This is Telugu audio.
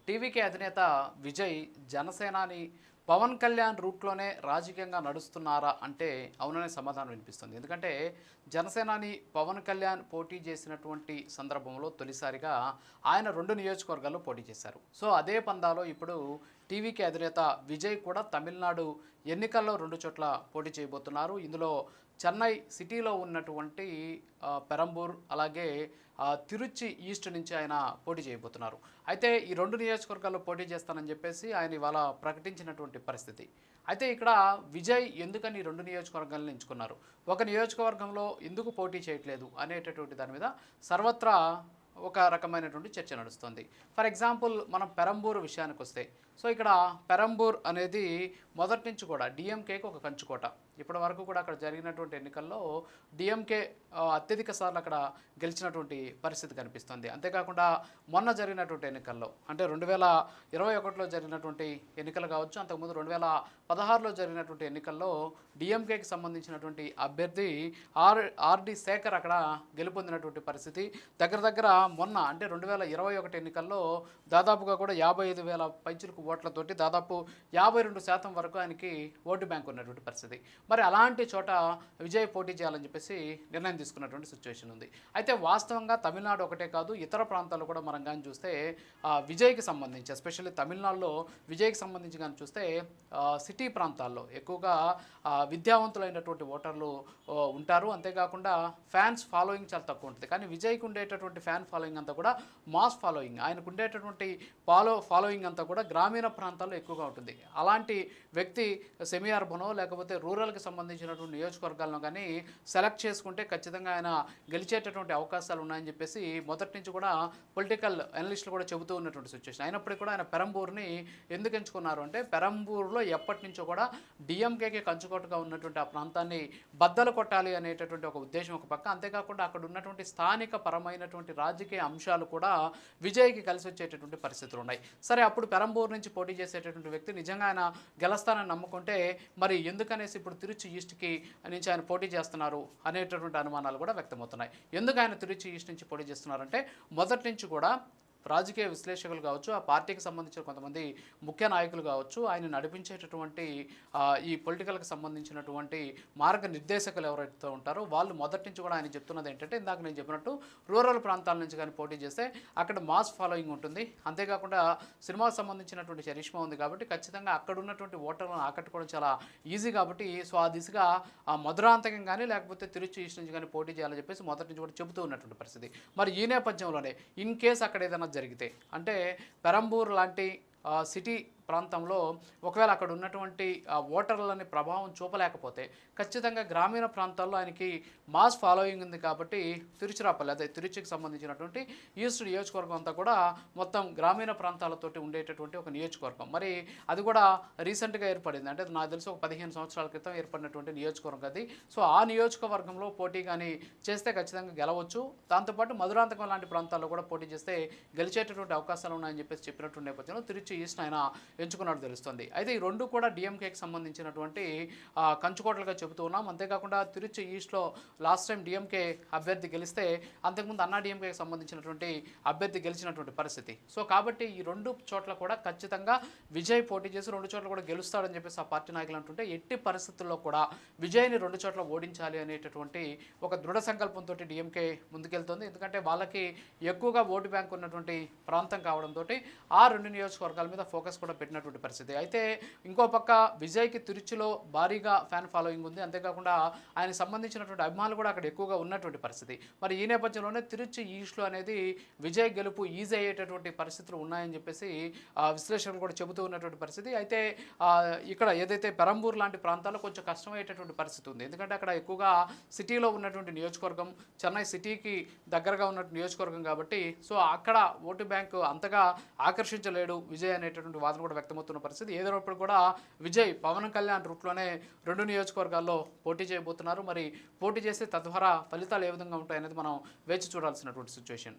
టీవీకే అధినేత విజయ్ జనసేనాని పవన్ కళ్యాణ్ రూట్లోనే రాజకీయంగా నడుస్తున్నారా అంటే అవుననే సమాధానం వినిపిస్తుంది. ఎందుకంటే జనసేనాని పవన్ కళ్యాణ్ పోటీ చేసినటువంటి సందర్భంలో తొలిసారిగా ఆయన 2 నియోజకవర్గాల్లో పోటీ చేశారు. సో అదే పందాలో ఇప్పుడు టీవీకే అధినేత విజయ్ కూడా తమిళనాడు ఎన్నికల్లో 2 చోట్ల పోటీ చేయబోతున్నారు. ఇందులో చెన్నై సిటీలో ఉన్నటువంటి పెరంబూర్ అలాగే తిరుచి ఈస్ట్ నుంచి ఆయన పోటీ చేయబోతున్నారు. అయితే ఈ 2 నియోజకవర్గాల్లో పోటీ చేస్తానని చెప్పేసి ఆయన ఇవాళ ప్రకటించినటువంటి పరిస్థితి. అయితే ఇక్కడ విజయ్ ఎందుకని 2 నియోజకవర్గాలను ఎంచుకున్నారు, ఒక నియోజకవర్గంలో ఎందుకు పోటీ చేయట్లేదు అనేటటువంటి దాని మీద సర్వత్రా ఒక రకమైనటువంటి చర్చ నడుస్తుంది. ఫర్ ఎగ్జాంపుల్ మనం పెరంబూర్ విషయానికి వస్తే, సో ఇక్కడ పెరంబూర్ అనేది మొదటి నుంచి కూడా డిఎంకేకి ఒక కంచుకోట. ఇప్పటి వరకు కూడా అక్కడ జరిగినటువంటి ఎన్నికల్లో డిఎంకే అత్యధిక సార్లు అక్కడ గెలిచినటువంటి పరిస్థితి కనిపిస్తుంది. అంతేకాకుండా మొన్న జరిగినటువంటి ఎన్నికల్లో అంటే 2021లో జరిగినటువంటి ఎన్నికలు కావచ్చు, అంతకుముందు 2016లో జరిగినటువంటి ఎన్నికల్లో డిఎంకేకి సంబంధించినటువంటి అభ్యర్థి ఆర్డి శేఖర్ అక్కడ గెలుపొందినటువంటి పరిస్థితి. దగ్గర మొన్న అంటే 2021 ఎన్నికల్లో దాదాపుగా కూడా 55,000 పైచిలకు ఓట్లతోటి దాదాపు 52% వరకు ఆయనకి ఓటు బ్యాంక్ ఉన్నటువంటి పరిస్థితి. మరి అలాంటి చోట విజయ్ పోటీ చేయాలని చెప్పేసి నిర్ణయం తీసుకున్నటువంటి సిచ్యువేషన్ ఉంది. అయితే వాస్తవంగా తమిళనాడు ఒకటే కాదు, ఇతర ప్రాంతాల్లో కూడా మనం కానీ చూస్తే విజయ్కి సంబంధించి ఎస్పెషల్లీ తమిళనాడులో విజయ్కి సంబంధించి కానీ చూస్తే సిటీ ప్రాంతాల్లో ఎక్కువగా విద్యావంతులైనటువంటి ఓటర్లు ఉంటారు. అంతేకాకుండా ఫ్యాన్స్ ఫాలోయింగ్ చాలా తక్కువ ఉంటుంది. కానీ విజయ్కి ఉండేటటువంటి ఫ్యాన్ ఫాలోయింగ్ అంతా కూడా మాస్ ఫాలోయింగ్, ఆయనకు ఉండేటటువంటి ఫాలోయింగ్ అంతా కూడా గ్రామీణ ప్రాంతాల్లో ఎక్కువగా ఉంటుంది. అలాంటి వ్యక్తి సెమీ అర్బనో లేకపోతే రూరల్కి సంబంధించినటువంటి నియోజకవర్గాలను కానీ సెలెక్ట్ చేసుకుంటే ఖచ్చితంగా ఆయన గెలిచేటటువంటి అవకాశాలు ఉన్నాయని చెప్పేసి మొదటి నుంచి కూడా పొలిటికల్ అనలిస్టులు కూడా చెబుతూ ఉన్నటువంటి సిచ్యువేషన్. అయినప్పటికీ కూడా ఆయన పెరంబూర్ని ఎందుకు ఎంచుకున్నారు అంటే, పెరంబూర్లో ఎప్పటి నుంచో కూడా డిఎంకేకి కంచుకోటగా ఉన్నటువంటి ఆ ప్రాంతాన్ని బద్దలు కొట్టాలి అనేటటువంటి ఒక ఉద్దేశం ఒక పక్క. అంతేకాకుండా అక్కడ ఉన్నటువంటి స్థానిక పరమైనటువంటి రాజకీయ అంశాలు కూడా విజయ్కి కలిసి వచ్చేటటువంటి పరిస్థితులు ఉన్నాయి. సరే, అప్పుడు పెరంబూర్ నుంచి పోటీ చేసేటటువంటి వ్యక్తి నిజంగా ఆయన గెలుస్తానని నమ్ముకుంటే మరి ఎందుకనేసి ఇప్పుడు తిరుచి ఈస్ట్కి నుంచి ఆయన పోటీ చేస్తున్నారు అనేటటువంటి అనుమానాలు కూడా వ్యక్తమవుతున్నాయి. ఎందుకు ఆయన తిరుచి ఈస్ట్ నుంచి పోటీ చేస్తున్నారంటే, మొదటి నుంచి కూడా రాజకీయ విశ్లేషకులు కావచ్చు, ఆ పార్టీకి సంబంధించిన కొంతమంది ముఖ్య నాయకులు కావచ్చు, ఆయన నడిపించేటటువంటి ఈ పొలిటికల్కి సంబంధించినటువంటి మార్గనిర్దేశకులు ఎవరైతే ఉంటారో వాళ్ళు మొదటి నుంచి కూడా ఆయన చెప్తున్నది ఏంటంటే, ఇందాక నేను చెప్పినట్టు రూరల్ ప్రాంతాల నుంచి కానీ పోటీ చేస్తే అక్కడ మాస్ ఫాలోయింగ్ ఉంటుంది. అంతేకాకుండా సినిమాకి సంబంధించినటువంటి చరిష్మా ఉంది కాబట్టి ఖచ్చితంగా అక్కడ ఉన్నటువంటి ఓటర్లను ఆకట్టుకోవడం చాలా ఈజీ కాబట్టి, సో ఆ దిశగా మధురాంతకం కానీ లేకపోతే తిరుచి ఈస్ట్ నుంచి కానీ పోటీ చేయాలని చెప్పేసి మొదటి నుంచి కూడా చెబుతూ ఉన్నటువంటి పరిస్థితి. మరి ఈ నేపథ్యంలోనే ఇన్ కేస్ అక్కడ ఏదైనా జరిగితే అంటే పెరంబూర్ లాంటి సిటీ ప్రాంతంలో ఒకవేళ అక్కడ ఉన్నటువంటి ఓటర్లని ప్రభావం చూపలేకపోతే ఖచ్చితంగా గ్రామీణ ప్రాంతాల్లో ఆయనకి మాస్ ఫాలోయింగ్ ఉంది కాబట్టి తిరుచిరాపల్లి అదే తిరుచికి సంబంధించినటువంటి ఈస్ట్ నియోజకవర్గం అంతా కూడా మొత్తం గ్రామీణ ప్రాంతాలతోటి ఉండేటటువంటి ఒక నియోజకవర్గం. మరి అది కూడా రీసెంట్గా ఏర్పడింది, అంటే నాకు తెలిసి ఒక 15 సంవత్సరాల క్రితం ఏర్పడినటువంటి నియోజకవర్గం అది. సో ఆ నియోజకవర్గంలో పోటీ కానీ చేస్తే ఖచ్చితంగా గెలవచ్చు. దాంతోపాటు మధురాంతకం లాంటి ప్రాంతాల్లో కూడా పోటీ చేస్తే గెలిచేటటువంటి అవకాశాలు ఉన్నాయని చెప్పేసి చెప్పినటువంటి నేపథ్యంలో తిరుచి ఈస్ట్ ఆయన ఎంచుకున్నట్టు తెలుస్తుంది. అయితే ఈ 2 కూడా డిఎంకేకి సంబంధించినటువంటి కంచుకోటలుగా చెబుతూ ఉన్నాం. అంతేకాకుండా తిరుచి ఈస్ట్లో లాస్ట్ టైం డిఎంకే అభ్యర్థి గెలిస్తే అంతకుముందు అన్నా డిఎంకేకి సంబంధించినటువంటి అభ్యర్థి గెలిచినటువంటి పరిస్థితి. సో కాబట్టి ఈ 2 చోట్ల కూడా ఖచ్చితంగా విజయ్ పోటీ చేసి 2 చోట్ల కూడా గెలుస్తాడని చెప్పేసి ఆ పార్టీ నాయకులు అంటుంటే, ఎట్టి పరిస్థితుల్లో కూడా విజయ్ని 2 చోట్ల ఓడించాలి అనేటటువంటి ఒక దృఢ సంకల్పంతో డిఎంకే ముందుకెళ్తుంది. ఎందుకంటే వాళ్ళకి ఎక్కువగా ఓటు బ్యాంక్ ఉన్నటువంటి ప్రాంతం కావడంతో ఆ 2 నియోజకవర్గాల మీద ఫోకస్ కూడా పెట్టినటువంటి పరిస్థితి. అయితే ఇంకో పక్క విజయ్కి తిరుచిలో భారీగా ఫ్యాన్ ఫాలోయింగ్ ఉంది. అంతేకాకుండా ఆయనకు సంబంధించినటువంటి అభిమానులు కూడా అక్కడ ఎక్కువగా ఉన్నటువంటి పరిస్థితి. మరి ఈ నేపథ్యంలోనే తిరుచి ఈస్ట్లో అనేది విజయ్ గెలుపు ఈజీ అయ్యేటటువంటి పరిస్థితులు ఉన్నాయని చెప్పేసి విశ్లేషకులు కూడా చెబుతూ ఉన్నటువంటి పరిస్థితి. అయితే ఇక్కడ ఏదైతే పెరంబూర్ లాంటి ప్రాంతాల్లో కొంచెం కష్టమయ్యేటటువంటి పరిస్థితి ఉంది. ఎందుకంటే అక్కడ ఎక్కువగా సిటీలో ఉన్నటువంటి నియోజకవర్గం, చెన్నై సిటీకి దగ్గరగా ఉన్నటువంటి నియోజకవర్గం కాబట్టి సో అక్కడ ఓటు బ్యాంకు అంతగా ఆకర్షించలేడు విజయ్ అనేటటువంటి వాదన కూడా వ్యక్తమవుతున్న పరిస్థితి. ఏదైనప్పుడు కూడా విజయ్ పవన్ కళ్యాణ్ రూట్లోనే 2 నియోజకవర్గాల్లో పోటీ చేయబోతున్నారు. మరి పోటీ చేస్తే తద్వారా ఫలితాలు ఏ విధంగా ఉంటాయనేది మనం వేచి చూడాల్సినటువంటి సిచ్యువేషన్.